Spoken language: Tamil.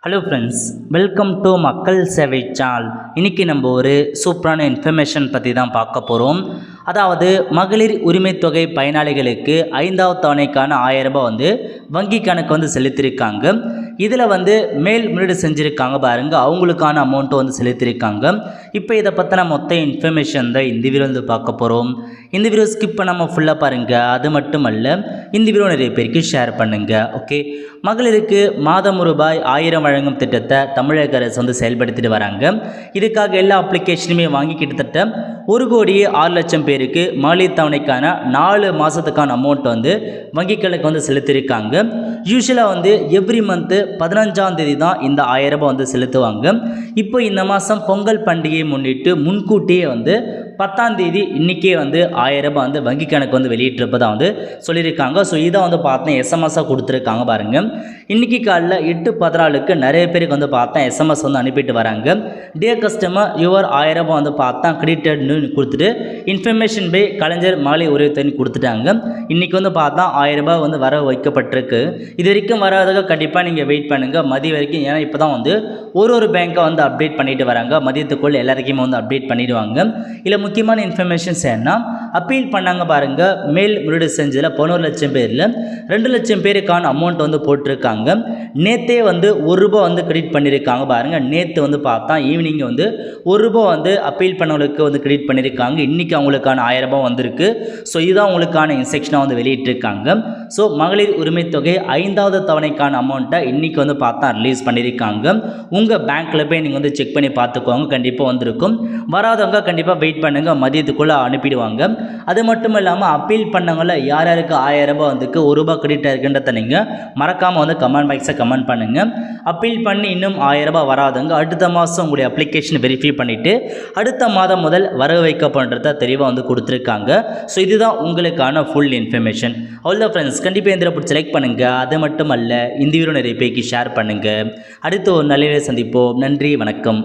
ஹலோ ஃப்ரெண்ட்ஸ், வெல்கம் டு மக்கள் சேவை சேனல். இன்றைக்கி நம்ம ஒரு சூப்பரான இன்ஃபர்மேஷன் பற்றி தான் பார்க்க போகிறோம். அதாவது மகளிர் உரிமை தொகை பயனாளிகளுக்கு 5வது தவணைக்கான 1000 ரூபாய் வங்கி கணக்கு செலுத்தியிருக்காங்க. இதில் மேல்முறையீடு செஞ்சுருக்காங்க பாருங்க, அவங்களுக்கான அமௌண்ட்டு செலுத்தியிருக்காங்க. இப்போ இதை பற்றின மொத்த இன்ஃபர்மேஷன் தான் இந்த வீடியோ பார்க்க போகிறோம். இந்த வீடியோ ஸ்கிப் பண்ணாமல் ஃபுல்லாக பாருங்கள். அது மட்டும் அல்ல, இந்த வீடியோ நிறைய பேருக்கு ஷேர் பண்ணுங்கள். ஓகே, மகளிருக்கு மாதம் ரூபாய் 1000 வழங்கும் திட்டத்தை தமிழக அரசு செயல்படுத்திட்டு வராங்க. இதுக்காக எல்லா அப்ளிகேஷனுமே வாங்கி கிட்டத்தட்ட 1,06,00,000 பேருக்கு மகளிர் தவணைக்கான 4 மாதத்துக்கான அமௌண்ட் வங்கி கணக்கு செலுத்தியிருக்காங்க. யூஸ்வலாக எவ்ரி மந்த்து 15ஆம் தேதி தான் இந்த 1000 ரூபாய் செலுத்துவாங்க. இப்போ இந்த மாதம் பொங்கல் பண்டிகையை முன்னிட்டு முன்கூட்டியே 10ஆம் தேதி இன்றைக்கே 1000 ரூபாய் வங்கி கணக்கு வெளியிட்டிருப்பதாக சொல்லியிருக்காங்க. ஸோ இதை பார்த்தேன் எஸ்எம்எஸ்ஸாக கொடுத்துருக்காங்க பாருங்கள். இன்றைக்கி காலைல 8:14க்கு நிறைய பேருக்கு பார்த்தேன் எஸ்எம்எஸ் அனுப்பிட்டு வராங்க. டியர் கஸ்டமர், யுவர் 1000 ரூபாய் பார்த்தா கிரெடிட்டட்னு கொடுத்துட்டு இன்ஃபர்மேஷன் பை கலைஞர் மாலை உரிமை கொடுத்துட்டாங்க. இன்றைக்கி பார்த்தா 1000 ரூபாய் வர வைக்கப்பட்டிருக்கு. இது வரைக்கும் வராததாக கண்டிப்பாக நீங்கள் வெயிட் பண்ணுங்கள் மதியம் வரைக்கும். ஏன்னா இப்போ தான் ஒரு பேங்க்கை அப்டேட் பண்ணிட்டு வராங்க. மதியத்துக்குள்ளே எல்லாருக்குமே அப்டேட் பண்ணிடுவாங்க. இல்லை முக்கியமான இன்ஃபர்மேஷன்ஸ் என்ன, அப்பீல் பண்ணாங்க பாருங்கள். மேல்முறையீடு செஞ்சதில் 11 லட்சம் பேரில் 2 லட்சம் பேருக்கான அமௌண்ட் போட்டிருக்காங்க. நேற்றே 1 ரூபாய் கிரெடிட் பண்ணியிருக்காங்க பாருங்கள். நேற்று பார்த்தா ஈவினிங் 1 ரூபாய் அப்பீல் பண்ணவங்களுக்கு கிரெடிட் பண்ணியிருக்காங்க. இன்றைக்கி அவங்களுக்கான 1000 ரூபாய் வந்திருக்கு. ஸோ இதுதான் உங்களுக்கான இன்ஸ்ட்ரக்ஷனாக வெளியிட்டிருக்காங்க. ஸோ மகளிர் உரிமை தொகை 5வது தவணைக்கான அமௌண்ட்டை இன்றைக்கி பார்த்தா ரிலீஸ் பண்ணியிருக்காங்க. உங்கள் பேங்க்கில் போய் நீங்கள் செக் பண்ணி பார்த்துக்கோங்க, கண்டிப்பாக வந்திருக்கும். வராதவங்க கண்டிப்பாக வெயிட் பண்ணுங்கள், மதியத்துக்குள்ளே அனுப்பிடுவாங்க. அது மட்டும் இல்லாமல் அப்பீல் பண்ணவங்கள யார் யாருக்கு 1000 ரூபாய் 1 ரூபாய் கிரெடிட் இருக்குன்றத நீங்கள் மறக்காமல் கமெண்ட் பாக்ஸை கமெண்ட் பண்ணுங்கள். அப்பீல் பண்ணி இன்னும் 1000 ரூபாய் வராதவங்க அடுத்த மாதம் உங்களுடைய அப்ளிகேஷன் வெரிஃபை பண்ணிவிட்டு அடுத்த மாதம் முதல் வர வைக்கப்படுறத தெளிவாக கொடுத்துருக்காங்க. ஸோ இதுதான் உங்களுக்கான ஃபுல் இன்ஃபர்மேஷன். அவ்வளோதான் ஃப்ரெண்ட்ஸ், கண்டிப்பாக இந்த பிடிச்சி லைக் பண்ணுங்கள். அது மட்டும் அல்ல, இந்த வீடியோ நிறைய பேருக்கு ஷேர் பண்ணுங்கள். அடுத்து ஒரு நல்ல சந்திப்போம். நன்றி, வணக்கம்.